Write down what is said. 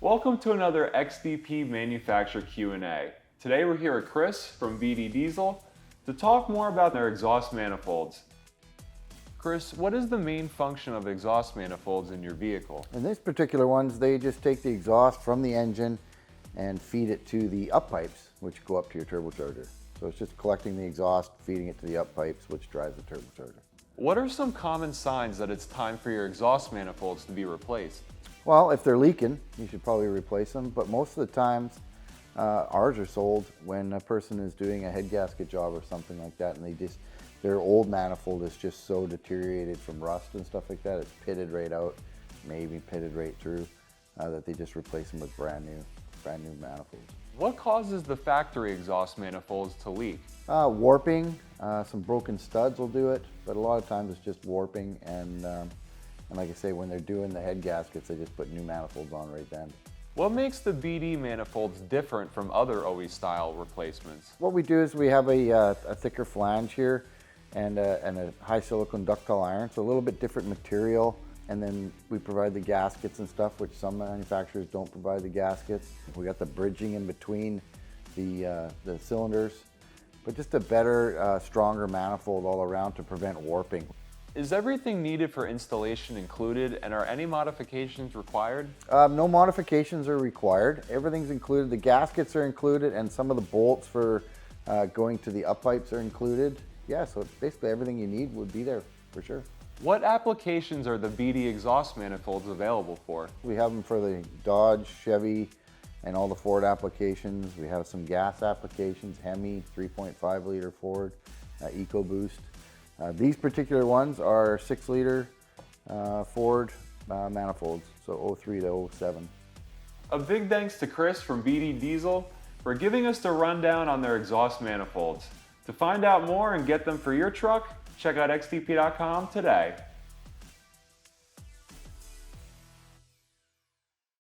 Welcome to another XDP manufacturer Q&A. Today we're here with Chris from BD Diesel to talk more about their exhaust manifolds. Chris, what is the main function of exhaust manifolds in your vehicle? In these particular ones, they just take the exhaust from the engine and feed it to the up pipes, which go up to your turbocharger. So it's just collecting the exhaust, feeding it to the up pipes, which drives the turbocharger. What are some common signs that it's time for your exhaust manifolds to be replaced? Well, if they're leaking, you should probably replace them, but most of the times ours are sold when a person is doing a head gasket job or something like that, and their old manifold is just so deteriorated from rust and stuff like that, it's pitted right out, maybe pitted right through, that they just replace them with brand new manifolds. What causes the factory exhaust manifolds to leak? Warping, some broken studs will do it, but a lot of times it's just warping, and like I say, when they're doing the head gaskets, they just put new manifolds on right then. What makes the BD manifolds different from other OE style replacements? What we do is we have a thicker flange here and a high silicone ductile iron, so a little bit different material. And then we provide the gaskets and stuff, which some manufacturers don't provide the gaskets. We got the bridging in between the cylinders, but just a better, stronger manifold all around to prevent warping. Is everything needed for installation included, and are any modifications required? No modifications are required. Everything's included. The gaskets are included, and some of the bolts for going to the up pipes are included. Yeah, so basically everything you need would be there for sure. What applications are the BD exhaust manifolds available for? We have them for the Dodge, Chevy, and all the Ford applications. We have some gas applications, Hemi, 3.5 liter Ford, EcoBoost. These particular ones are 6 liter Ford manifolds, so 03 to 07. A big thanks to Chris from BD Diesel for giving us the rundown on their exhaust manifolds. To find out more and get them for your truck, check out xdp.com today.